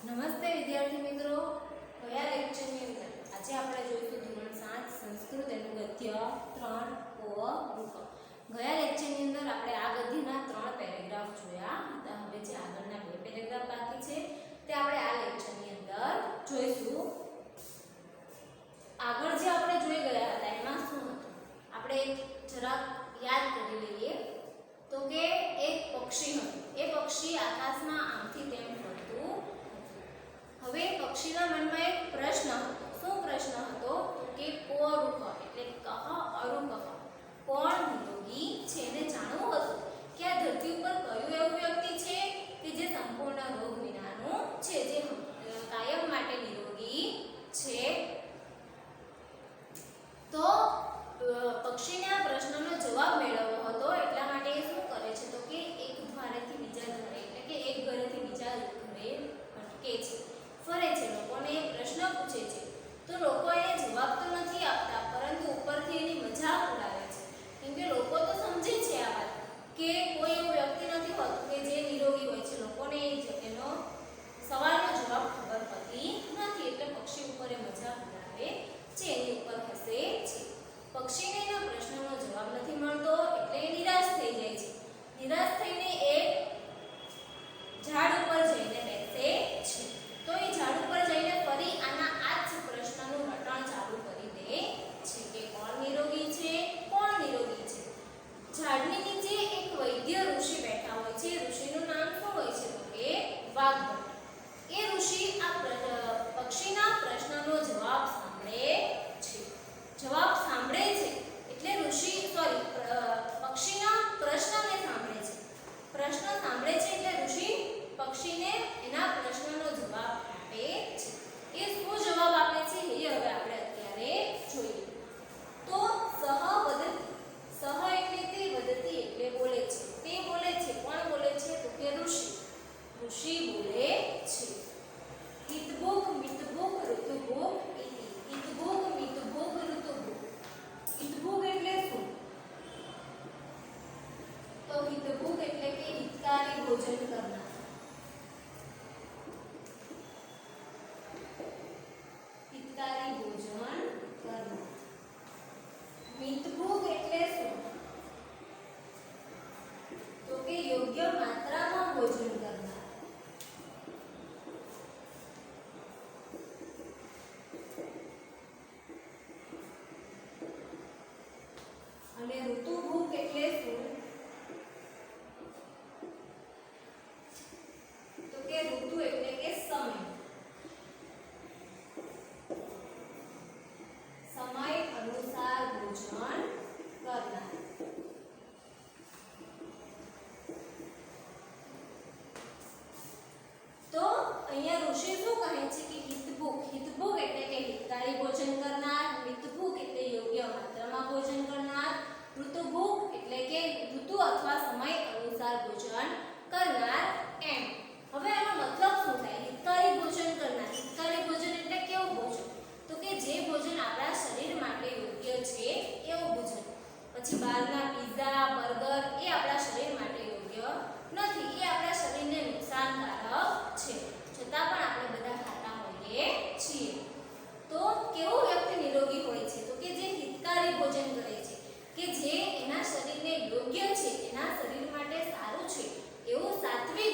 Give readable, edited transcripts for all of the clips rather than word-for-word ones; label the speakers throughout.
Speaker 1: નમસ્તે વિદ્યાર્થી મિત્રો, ગયા લેક્ચરની અંદર આજે આપણે જોઈશું ધોરણ 7 સંસ્કૃત એનું ગદ્ય 3 રૂપ. ગયા લેક્ચરની અંદર આપણે આ ગદ્યના 3 પેરેગ્રાફ જોયા હતા. હવે જે આગળના 2 પેરેગ્રાફ બાકી છે તે આપણે આ લેક્ચરની અંદર જોઈશું. આગળ જે આપણે જોઈ ગયા હતા એમાં શું હતું આપણે જરાક યાદ કરી લઈએ. તો કે એક પક્ષી હતું. એ પક્ષી આકાશમાં આમથી તેમ ફરતું. હવે પક્ષીના મનમાં એક પ્રશ્ન હતો. શું પ્રશ્ન હતો? તો કે કોરુક એટલે કહ અરુકહ, કોણ નિરોગી છે? એને જાણવું હતું કે આ ધરતી ઉપર કયું એવું વ્યક્તિ છે કે જે સંપૂર્ણ રોગ વિનાનું છે, જે કાયમ માટે નિરોગી છે. તો પક્ષીને આ પ્રશ્નનો જવાબ મેળવવો હતો. એટલા માટે એ શું કરે છે? તો કે એક દ્વારેથી બીજા દ્વારે એટલે કે એક ઘરેથી બીજા ઘરે ભટકે છે, ફરે છે, લોકોને પ્રશ્ન પૂછે છે. તો લોકો એને જવાબ તો નથી આપતા, પરંતુ ઉપરથી એની મજાક ઉડાવે છે. કેમ કે લોકો તો સમજે છે આ વાત કે કોઈ એવું વ્યક્તિ નથી હોતું કે જે નિરોગી હોય છે. લોકોને એનો સવાલનો જવાબ ખબર પડતી નથી, એટલે પક્ષી ઉપર એ મજાક ઉડાવે છે, એની ઉપર હસે છે. પક્ષીને એના પ્રશ્નનો જવાબ નથી મળતો એટલે એ નિરાશ થઈ જાય છે. નિરાશ થઈને એ ઝાડ ઉપર જઈને બેસે છે. તો એ ઝાડ ઉપર જઈને ફરી આના આ જ પ્રશ્નનું રટણ ચાલુ કરી દે છે કે કોણ નિરોગી છે, કોણ નિરોગી છે. ઝાડની નીચે એક વૈદ્ય ઋષિ બેઠા હોય છે. ઋષિનું નામ શું હોય છે? તો કે વાઘભટ. એ ઋષિ આ પક્ષીના પ્રશ્નનો જવાબ સાંભળે છે. જવાબ સાંભળે છે એટલે ઋષિ પક્ષીના પ્રશ્નને સાંભળે છે. પ્રશ્ન સાંભળે છે એટલે ઋષિ પક્ષીને એના પ્રશ્નનો જવાબ આપે છે. એ શું જવાબ આપે છે એ હવે આપણે અત્યારે જોઈએ. તો સહ વદતિ, સહ એટલે તે, વદતિ એટલે બોલે છે. તે બોલે છે. કોણ બોલે છે? તો કે ઋષિ. ઋષિ બોલે છે. હિતભુક મિતભુક ઋતુભુક ઇતિ. હિતભુક મિતભુક ઋતુભુક. હિતભુક એટલે શું? તો હિતભુક એટલે કે હિતકારી ભોજન કરનાર. હિતકારી ભોજન કરનાર. મિતભુક એટલે શું? તો કે યોગ્ય માત્રામાં ભોજન કરનાર. અને ઋતુભુક એટલે શું? તો કે ઋતુ એટલે કે સમય. સમય અનુસાર ભોજન કરનાર. તો અહીંયા ઋષિ શું કહે છે કે હિતભુક. હિતભુક એટલે કે હિતકારી ભોજન કરનાર. મિતભુક એટલે યોગ્ય માત્રામાં ભોજન કરનાર. ઋતુભુક એટલે કે ઋતુ અથવા સમય અનુસાર ભોજન કરનાર. એમ હવે આનો મતલબ શું થાય? હિતકારી ભોજન કરનાર. હિતકારી ભોજન એટલે કેવું ભોજન? તો કે જે ભોજન આપણા શરીર માટે યોગ્ય છે એવું ભોજન. પછી બહારના પિઝા, બર્ગર એ આપણા શરીર માટે યોગ્ય નથી. એ આપણા શરીરને નુકસાનકારક છે, છતાં પણ આપણે બધા ખાતા હોઈએ છીએ. તો કેવો વ્યક્તિ નિરોગી હોય છે? તો કે જે હિતકારી ભોજન કરે છે, કે જે એના શરીરને યોગ્ય છે, એના શરીર માટે સારું છે એવું સાત્વિક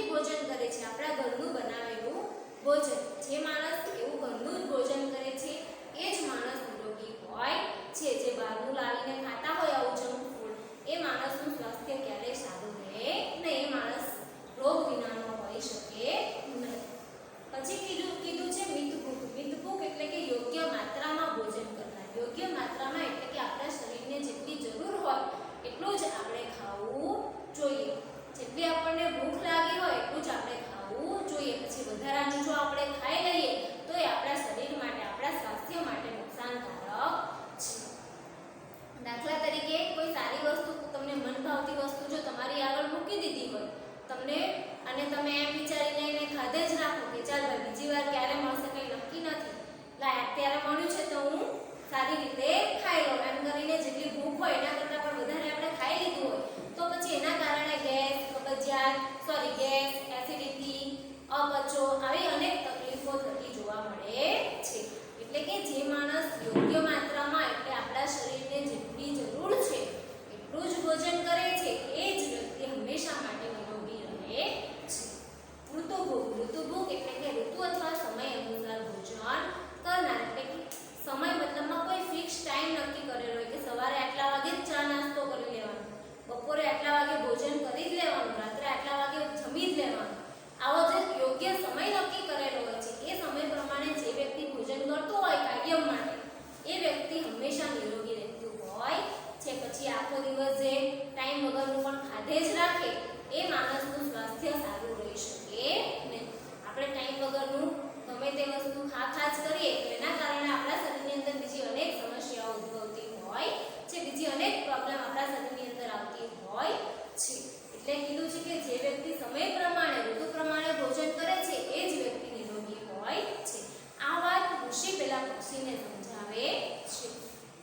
Speaker 1: સમય પ્રમાણે ઋતુ પ્રમાણે ભોજન કરે છે એ જ વ્યક્તિ નિરોગી હોય છે. આ વાત ઋષિ પેલા પક્ષીને સમજાવે છે.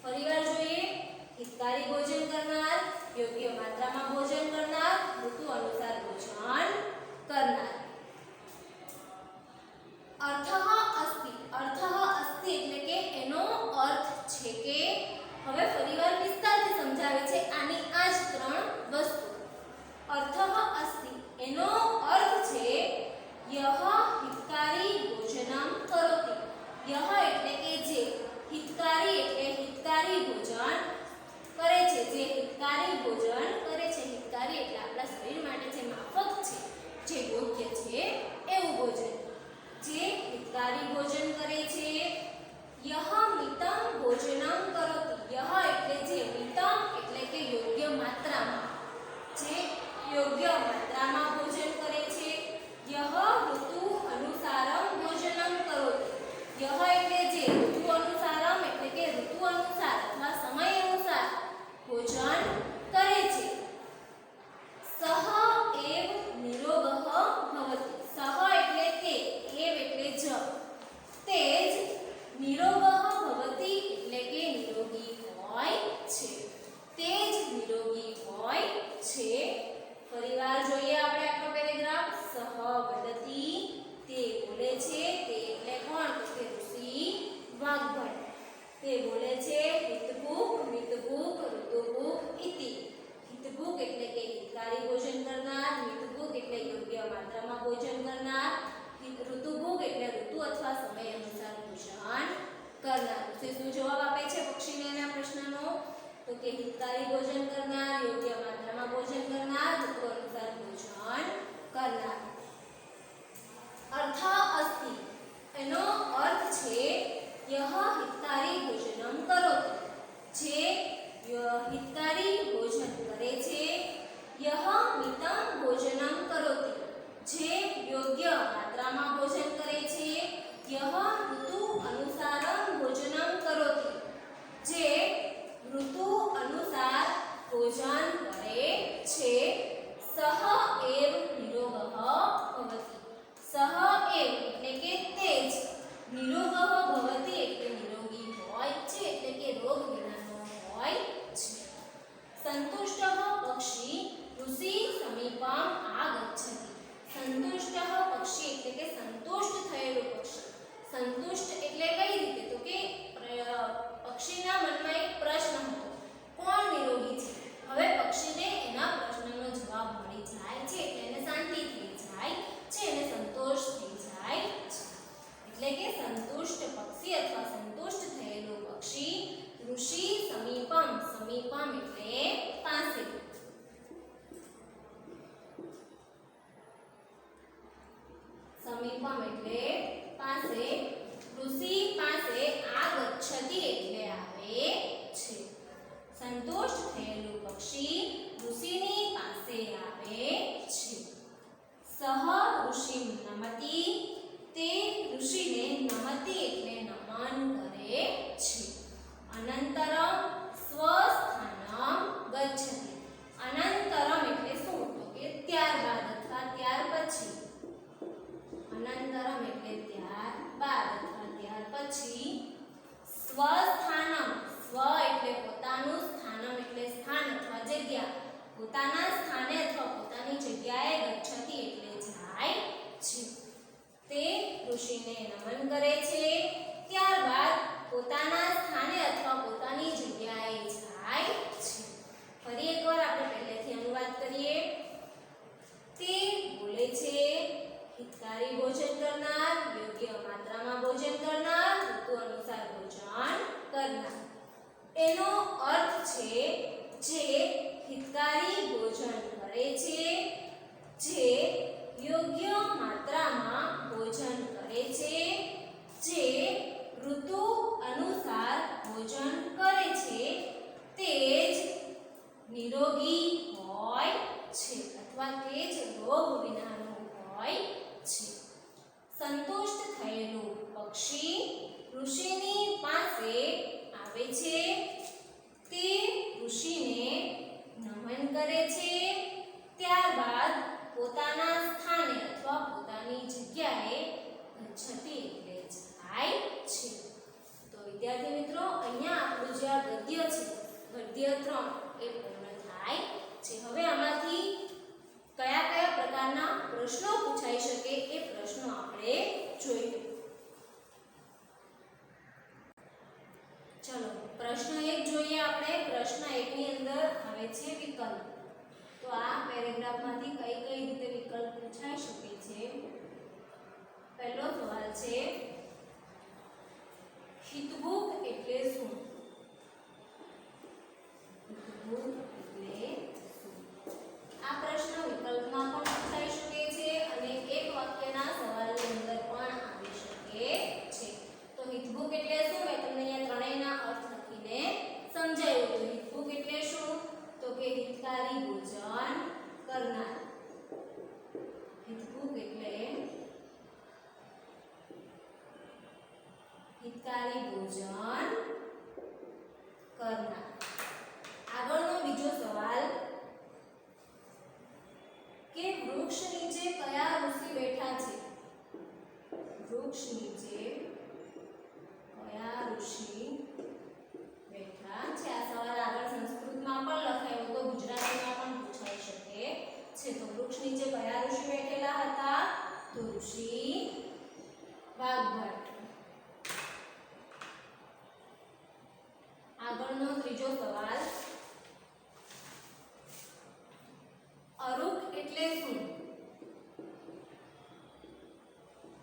Speaker 1: ફરીવાર જોઈએ. હિતકારી ભોજન કરનાર, યોગ્ય માત્રામાં ભોજન કરનાર, ઋતુ અનુસાર ભોજન કરનાર. અર્થઃ અસ્તિ. અર્થઃ અસ્તિ એટલે કે એનો અર્થ છે કે, હવે ફરીવાર વિસ્તારથી સમજાવે છે આની આ જ ત્રણ વસ્તુ. અર્થઃ અસ્તિ એનો અર્થ છે યહ હિતકારી ભોજનમ કરોતિ. યહ એટલે કે જે, હિતકારી એટલે હિતકારી ભોજન કરે છે, જે હિતકારી ભોજન કરે છે. હિતકારી એટલે આપણા શરીર માટે જે માફક છે, જે યોગ્ય છે એવું ભોજન. જે હિતકારી ભોજન કરે છે. યહ મિતમ ભોજનમ કરોતિ. યહ એટલે જે, મિતમ એટલે કે યોગ્ય માત્રામાં, જે યોગ્ય માત્રામાં ભોજન કરે છે. યહ ઋતુ અનુસારમ ભોજનમ કરોતિ. યહ એટલે જે, ઋતુ અનુસારમ એટલે કે ઋતુ અનુસાર અથવા સમય અનુસાર ભોજન કરે છે. સહ એવ નિરોગઃ ભવતિ. સહ એટલે તે, એવ એટલે જ, તે જ નિરોગઃ ભવતિ એટલે કે નિરોગી હોય છે. તે જ નિરોગી હોય છે. ફરીવાર જોઈએ આપણે આખો પેરેગ્રાફ. સહ વદતિ તે બોલે છે. તે એટલે કોણ? તો કે ઋષિ વાગ્ભટ. તે બોલે છે. હિતભૂક, મિતભૂક, ઋતુભૂક ઇતિ. હિતભૂક એટલે કે હિતકારી ભોજન કરનાર, મિતભૂક એટલે યોગ્ય માત્રામાં ભોજન કરનાર, ઋતુભૂક એટલે ઋતુ અથવા સમય અનુસાર ભોજન કરનાર. તો શું જવાબ આપે છે પક્ષીને એના પ્રશ્નનો? તો કે હિતકારી ભોજન કરનાર, યોગ્ય માત્રામાં ભોજન કરનાર, ઋતુ અનુસાર ભોજન કરનાર. અર્થ અસ્તિ એનો અર્થ છે યહ હિતકારી ભોજનમ કરોતિ. જે હિતકારી ભોજન કરે છે. યહ મિતમ ભોજનમ કરોતિ. જે યોગ્ય માત્રામાં ભોજન કરે છે. યહ ઋતુ અનુસારમ ભોજનમ કરોતિ. જે ઋતુ અનુસાર ભોજન કરે છે. સહ એવ નિરોગઃ ભવતિ. સહ એવ એટલે કે તે જ, નિરોગઃ ભવતિ એટલે નિરોગી હોય છે, એટલે કે રોગ વિનાનો હોય છે. સંતુષ્ટઃ પક્ષી ઋષિ સમીપમ આગચ્છતિ. સંતુષ્ટઃ પક્ષી એટલે કે સંતુષ્ટ થયેલું પક્ષી. સંતુષ્ટ એટલે કઈ રીતે? તો કે પક્ષીના મનમાં એક પ્રશ્ન હતો, કોણ નિરોગી છે? હવે પક્ષીને એના પ્રશ્નનો જવાબ મળી જાય છે એટલે એને શાંતિ થઈ જાય છે, એને સંતોષ થઈ જાય છે. એટલે કે સંતુષ્ટ પક્ષી અથવા સંતુષ્ટ થયેલું પક્ષી ઋષિ સમીપમ. સમીપમ એટલે પાસે. સમીપમ એટલે પાસે. ઋષિ પાસે આગચ્છતિ એટલે આવે છે. સંતુષ્ટ થયેલું પક્ષી ઋષિની પાસે આવે છે. સહ ઋષિમ નમતિ. તે ઋષિને નમતિ એટલે નમન કરે છે. અનંતરમ સ્વસ્થાનમ ગચ્છતિ. અનંતરમ એટલે શું? તો કે ત્યારબાદ અથવા ત્યાર પછી. અનંતરમ એટલે ત્યારબાદ અથવા ત્યાર પછી. સ્વસ્થાનમ. સ્વ એટલે પોતાનું, સ્થાનમ એટલે સ્થાન અથવા જગ્યા. પોતાના સ્થાને અથવા પોતાની જગ્યાએ ગચ્છતિ એટલે જાય છે. તે ઋષિને નમન કરે છે. ત્યારબાદ પોતાના સ્થાને અથવા પોતાની જગ્યાએ જાય છે. ફરી એકવાર આપણે પહેલેથી અનુવાદ કરીએ. તે બોલે છે. હિતકારી ભોજન કરનાર, યોગ્ય માત્રામાં ભોજન કરનાર, ઋતુ અનુસાર ભોજન કરનાર. એનો અર્થ છે જે હિતકારી ભોજન કરે છે, જે યોગ્ય માત્રામાં ભોજન કરે છે, જે ઋતુ અનુસાર ભોજન કરે છે, તે જ નિરોગી હોય છે અથવા તે જ રોગ વિનાનું હોય છે. સંતુષ્ટ થયેલું પક્ષી ઋષિની પાસે આવે છે. તે ઋષિને નમન કરે છે. ત્યારબાદ પોતાના પહેલો સવાલ છે હિતભૂખ એટલે શું? હિતભૂખ એટલે શું? આ પ્રશ્ન વિકલ્પમાં પણ પૂછાઈ શકે છે અને એક વાક્યના સવાલની અંદર પણ આવી શકે છે. તો હિતભૂખ એટલે શું? મેં તમને અહીંયા ત્રણેયના અર્થ લખીને સમજાવ્યું. તો હિતભૂખ એટલે શું? તો કે હિતકારી ભોજન કરનાર. હિતભૂખ એટલે હિતકારી ભોજન કરનાર. આગળનો બીજો સવાલ કે વૃક્ષ નીચે કયા ઋષિ બેઠા છે? વૃક્ષ નીચે કયા ઋષિ બેઠા છે? આ સવાલ આગળ સંસ્કૃતમાં પણ લખાયો તો ગુજરાતીમાં પણ પૂછાઈ શકે છે. તો વૃક્ષ નીચે કયા ઋષિ બેઠેલા હતા? તો ઋષિ વાગ્ભટ. આગળનો ત્રીજો સવાલ અરુક એટલે શું?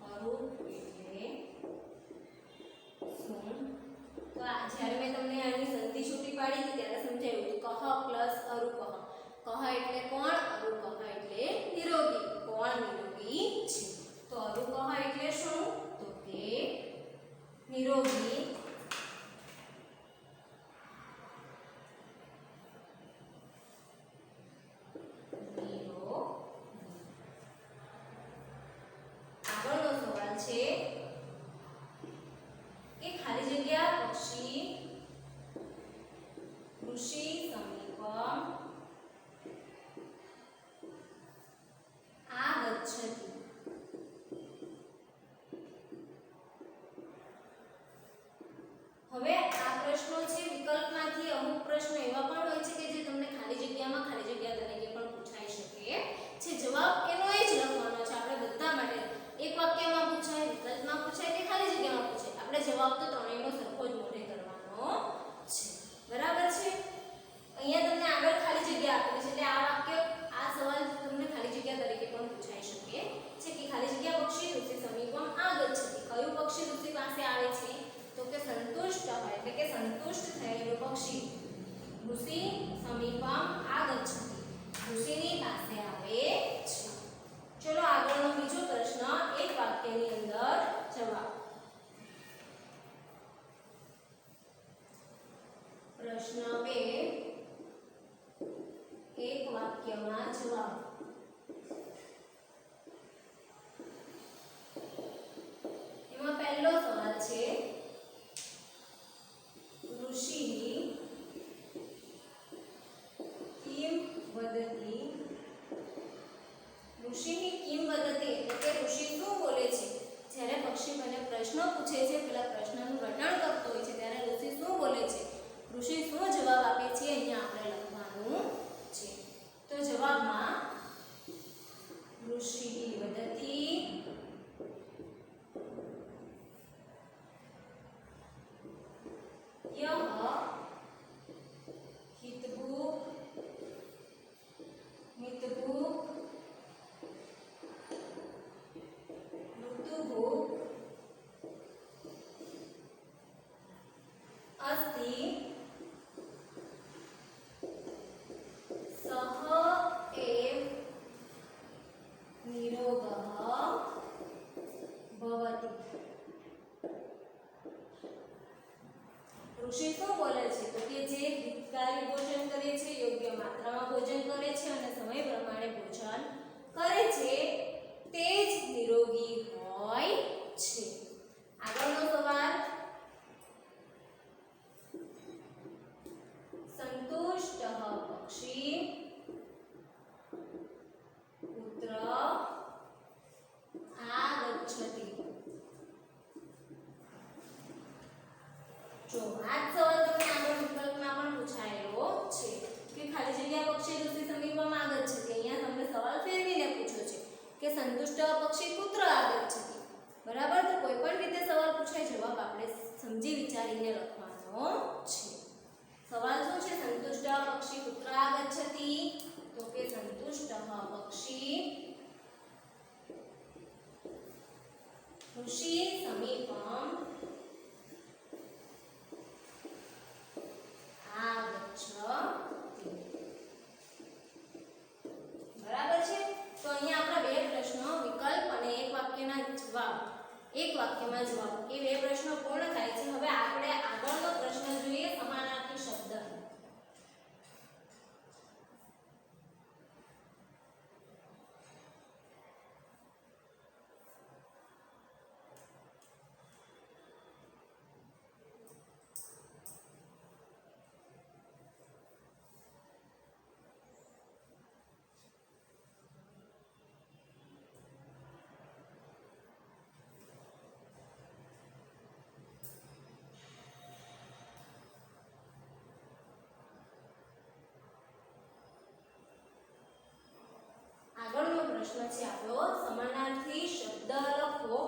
Speaker 1: અરુક એટલે શું? તો જ્યારે મેં તમને આની સંધિ છૂટી પાડી હતી ત્યારે સમજાવ્યું હતું. કહ પ્લસ અરુક. કહ એટલે કોણ? અરુક એટલે નિરોગી. કોણ નિરોગી છે? તો અરુક એટલે શું? તો કે નિરોગી. આગળનો સવાલ છે કે ખાલી જગ્યા પક્ષી ઋષિ સમીપમ આગચ્છતિ. હવે આ પ્રશ્નો છે વિકલ્પમાંથી. અમુક પ્રશ્નો એવા પણ હોય છે કે જે તમને ખાલી જગ્યામાં ખાલી જગ્યા તરીકે પણ પૂછાઈ શકે છે. જવાબ એનો એ જ લખવાનો છે આપણે બધા માટે. એક વાક્યમાં પૂછાય, વિકલ્પમાં પૂછાય કે ખાલી જગ્યામાં પૂછાય, આપણે જવાબ તો ત્રણેયનો સરખો જ મોઢે કરવાનો છે. બરાબર છે? અહીંયા તમને આગળ ખાલી જગ્યા આપેલી છે એટલે આ વાક્ય, આ સવાલ તમને ખાલી જગ્યા તરીકે પણ પૂછાઈ શકે છે કે ખાલી જગ્યા પક્ષી ઋષિ સમીપમ આગચ્છતિ. કયું પક્ષી ઋષિ પાસે આવે છે? તો કે સંતુષ્ટ હોય એટલે કે સંતુષ્ટ થયેલું પક્ષી ઋષિ સમીપમ આગચ્છતિ. ઋષિની પાસે આવે છે. ચલો આગળનો બીજો પ્રશ્ન, એક વાક્યની અંદર જવાબ. પ્રશ્ન 2 એક વાક્યમાં જવાબ. એમાં પહેલો સવાલ છે ઋષિ કિમ વદતિ. ઋષિની કિમ વદતિ એટલે કે ઋષિ શું બોલે છે? જ્યારે પક્ષી મને પ્રશ્ન પૂછે છે, પેલા પ્રશ્નનું રટણ કરતો હોય છે ત્યારે ઋષિ શું બોલે છે? ઋષિ શું જવાબ આપે છે? અહીંયા આપણે લખવાનું છે. તો જવાબમાં ઋષિ વદતિ યહ હિતભૂખ મિતભૂખ ઋતુભૂખ अस्ति सह एव निरोगः भवति. ઋષિ શું બોલે છે? તો કે જે હિતકારી ભોજન કરે છે, યોગ્ય માત્રામાં ભોજન કરે છે અને સમય પ્રમાણે ભોજન કરે છે તે જ નિરોગી હોય છે. આગળનો સવાલ संतुष्ट पक्षी कुत्र आगच्छति. जो આ સવાલ તમને આગળ વિકલ્પમાં પણ પૂછાયેલો છે કે ખાલી જગ્યા પક્ષી ઋષિ સમીપમ આગચ્છતિ. અહીંયા તમને સવાલ ફેરવીને પૂછ્યો છે કે સંતુષ્ટ પક્ષી કુત્ર આગચ્છતિ. બરાબર? તો કોઈ પણ રીતે સવાલ પૂછાય, જવાબ આપણે સમજી વિચારીને લખવાનો છે. સવાલ શું છે? સંતુષ્ટ પક્ષી કુત્ર આગચ્છતિ. તો કે સંતુષ્ટ પક્ષી ऋषि समीपम आगच्छति। बराबर છે। તો અહીંયા આપણા બે પ્રશ્નો વિકલ્પ અને એક વાક્યના જવાબ, એક વાક્યમાં જવાબ, એ બે પ્રશ્નો પૂર્ણ થાય છે। હવે આપણે આગળનો પ્રશ્ન જોઈએ સમાનાર્થી શબ્દ। આગળનો પ્રશ્ન છે આપણો સમાનાર્થી શબ્દ લખો।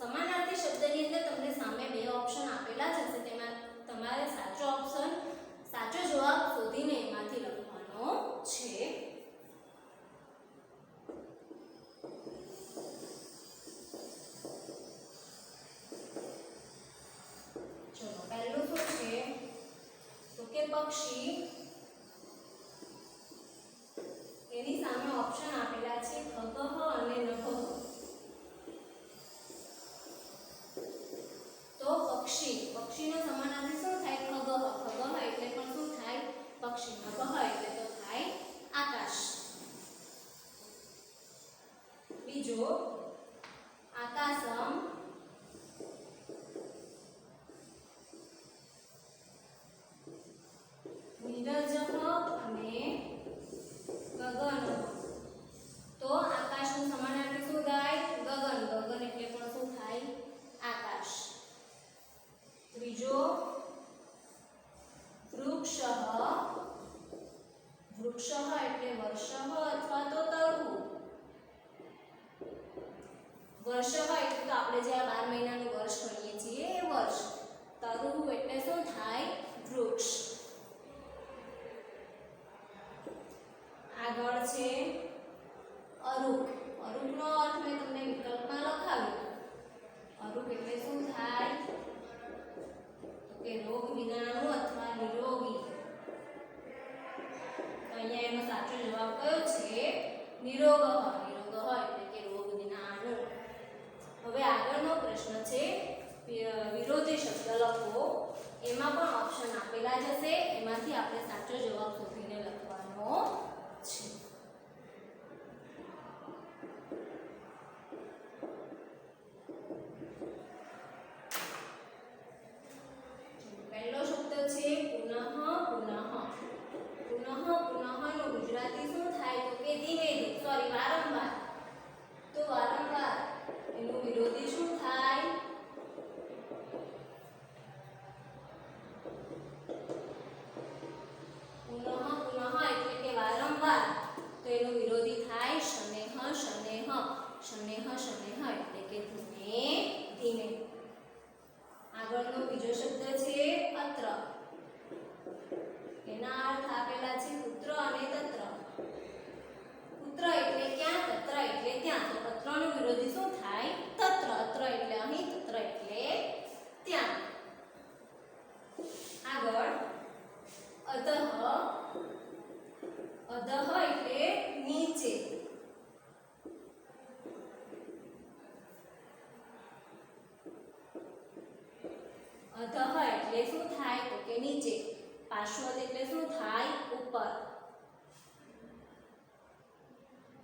Speaker 1: સમાનાર્થી શબ્દની અંદર તમને સામે બે ઓપ્શન આપેલા જ હશે, તેમાં તમારે સાચો ઓપ્શન, સાચો જવાબ શોધીને એમાંથી લખવાનો છે। ચલો પહેલું શું છે તો કે પક્ષી, એની સામે ઓપ્શન આપેલા છે ખગઃ અને નભઃ। તો પક્ષી, પક્ષીનો સમાનાર્થી શું થાય ખગઃ, ખગઃ એટલે પણ શું થાય પક્ષી, નભઃ એટલે તો થાય આકાશ। બીજો આકાશમ નીરજઃ અને ગગન। તો આકાશનું સમાનાર્થી શું થાય ગગન, ગગન એટલે પણ શું થાય આકાશ। ત્રીજો વૃક્ષઃ, વૃક્ષઃ એટલે વર્ષઃ અથવા તો તરવું। વર્ષઃ એટલે તો આપણે જે આ 12 મહિનાનું વર્ષ ગણીએ છીએ એ વર્ષ, તરવું એટલે શું થાય વૃક્ષ। આગળ છે અરુક। અરુકનો અર્થ મેં તમને વિકલ્પમાં લખાવ્યો। અરુક એટલે શું થાય તો કે રોગ વિનાનું અથવા નિરોગી। તો અહીંયા એનો સાચો જવાબ કયો છે નિરોગઃ, નિરોગઃ એટલે કે રોગ વિનાનું। હવે આગળનો પ્રશ્ન છે વિરોધી શબ્દ લખો। એમાં પણ ઓપ્શન આપેલા જ હશે, એમાંથી આપણે સાચો જવાબ શોધીને લખવાનો છે। પહેલો શબ્દ છે પુનઃ, પુનઃ। પુનઃ, પુનઃ નું ગુજરાતી શું થાય તો કે ધીમે ધીમે, સોરી વારંવાર। તો વારંવાર એનું વિરોધી શું થાય પુનઃ, પુનઃ એટલે કે વારંવાર, તો એનું વિરોધી થાય શનેહ, શનેહ। શનેહ, શનેહ એટલે કે ધીમે ધીમે। આગળનો બીજો શબ્દ છે અત્ર। એના અર્થ આપેલા છે પુત્ર અને તત્ર। પુત્ર એટલે ક્યાં, તત્ર એટલે ત્યાં। તો તત્રનું વિરોધી શું થાય તત્ર। અત્ર એટલે અહીં, તત્ર એટલે ત્યાં। આગળ અધઃ, અધઃ એટલે નીચે। અધઃ એટલે શું થાય તો કે નીચે। પાર્શ્વત એટલે શું થાય ઉપર,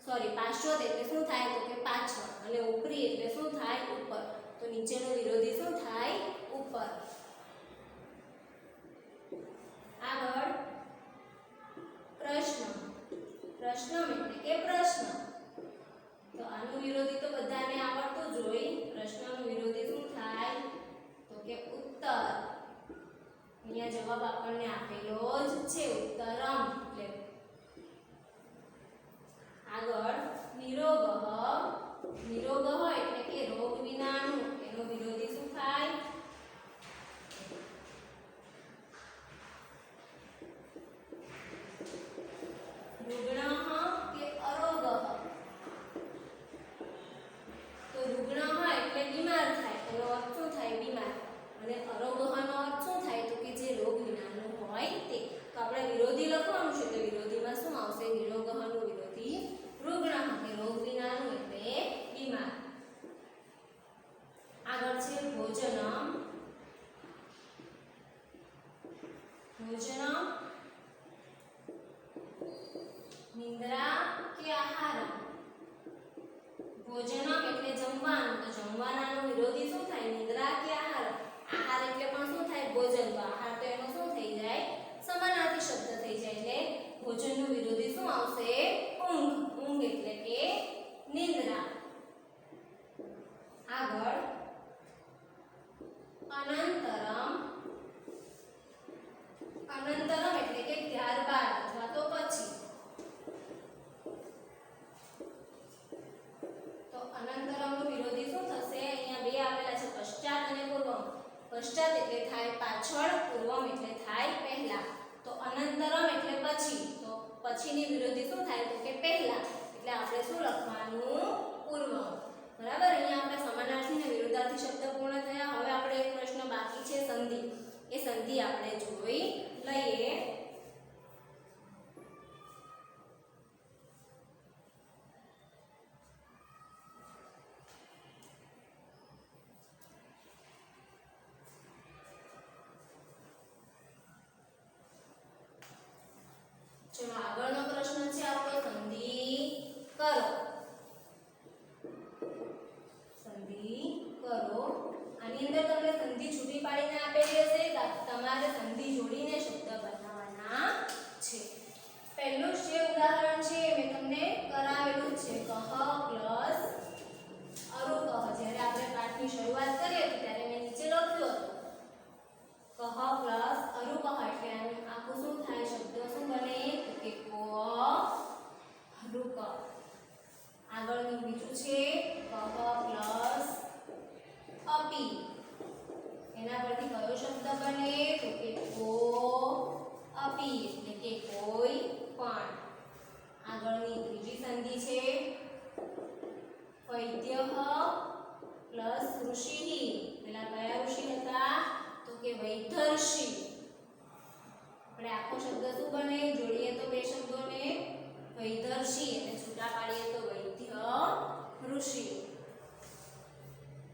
Speaker 1: સોરી પાર્શ્વત એટલે શું થાય તો કે પાછળ, અને ઉપરી એટલે શું થાય ઉપર। તો નીચેનો વિરોધી શું થાય ઉપર। આગળ પ્રશ્ન, પ્રશ્નમ એટલે કે પ્રશ્ન। તો આનું વિરોધી તો બધાને આવડતું જ હોય। પ્રશ્નનું વિરોધી શું થાય તો કે ઉત્તર। અહીંયા જવાબ આપણને આપેલો જ છે ઉત્તરમ એટલે। આગળ નિરોગઃ, નિરોગઃ એટલે કે રોગ વિનાનું, એનો વિરોધી શું થાય રુગ્ણઃ કે અરોગઃ। તો રુગ્ણઃ એટલે બીમાર થાય એનો અર્થ શું થાય બીમાર અને અરોગહનો અર્થ શું થાય તો કે જે રોગ વિનાનું હોય તે તો આપણે વિરોધી લખવાનું છે તો વિરોધીમાં શું આવશે વિરોગહનું વિરોધી રુગ્ણ કે રોગ વિનાનું એટલે બીમાર આગળ છે ભોજનમ ભોજનમ નિંદ્રા કે આહારમ ભોજનમ એટલે જમવાનું તો જમવાનાનું વિરોધી શું થાય નિંદ્રા કે આહાર આહાર એટલે પણ શું થાય ભોજન તો આહાર તો એનો શું થઈ જાય સમાનાર્થી શબ્દ થઈ જાય એટલે ભોજનનું વિરોધી શું આવશે ઊંઘ ઊંઘ એટલે કે નિંદ્રા આગળ અનંતરમ અનંતરમ એટલે કે ત્યારબાદ અથવા તો પછી તો અનંતરમનું વિરોધી શું થશે અહીંયા બે આપેલા છે પશ્ચાત અને પૂર્વમ પશ્ચાત એટલે થાય પાછળ પૂર્વમ એટલે થાય પહેલા તો અનંતરમ એટલે પછી તો પછીની વિરોધી શું થાય તો કે પહેલા એટલે આપણે શું લખવાનું પૂર્વમ બરાબર અહીંયા આપણે સમાનાર્થી અને વિરુદ્ધાર્થી શબ્દ પૂર્ણ થયા હવે આપણે એક પ્રશ્ન બાકી છે સંધિ એ સંધિ આપણે જોઈ લઈએ ચલો આગળનો પ્રશ્ન છે આપણો સંધિ કરો સંધિ કરો આની અંદર તમને સંધિ છૂટી પાડીને આપેલી હશે તમારે સંધિ જોડીને શબ્દ બનાવવાના છે પહેલું જે ઉદાહરણ છે મેં તમને કરાવેલું છે કહ પ્લસ અરુકહ જ્યારે આપણે પાઠની શરૂઆત કરી હતી ત્યારે મેં નીચે લખ્યું હતું કહ પ્લસ અરુકહ એટલે આખું શું થાય શબ્દ શું બને તો કે કો રૂક આગળનું બીજું છે કહ પ્લસ અપી એના પરથી કયો શબ્દ બને તો કે કો અપી એટલે કે કોઈ પણ આગળની ત્રીજી સંધિ છે વૈદ્યઃ પ્લસ ઋષિ પેલા કયા ઋષિ હતા તો કે વૈધર્ષિ આપણે આખો શબ્દ શું બને જોડીએ તો બે શબ્દોને વૈધર્ષિ અને છૂટા પાડીએ તો વૈદ્ય ઋષિ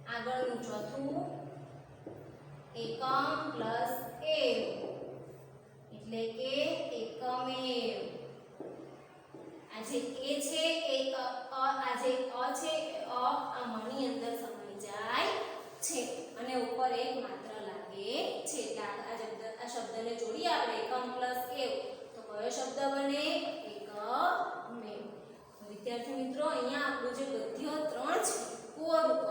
Speaker 1: આગળનું ચોથું એકમ પ્લસ એવ એટલે કે એકમેવ આજે એ છે એક આજે અ છે અ આ મની અંદર સમાઈ જાય છે અને ઉપર એક માત્ર લાગે છે આ શબ્દને જોડી આપણે એકમ પ્લસ એવ તો કયો શબ્દ બને એકમેવ વિદ્યાર્થી મિત્રો અહીંયા આપણું જે ગદ્ય 3 છે કોરૂપ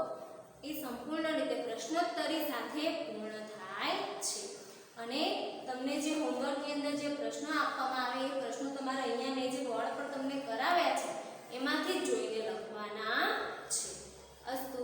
Speaker 1: એ સંપૂર્ણ રીતે પ્રશ્નોત્તરી સાથે પૂર્ણ થાય છે અને તમને જે હોમવર્કની અંદર જે પ્રશ્નો આપવામાં આવે એ પ્રશ્નો તમારે અહીંયા મેં જે બોર્ડ પર તમને કરાવ્યા છે એમાંથી જ જોઈને લખવાના છે અસ્તુ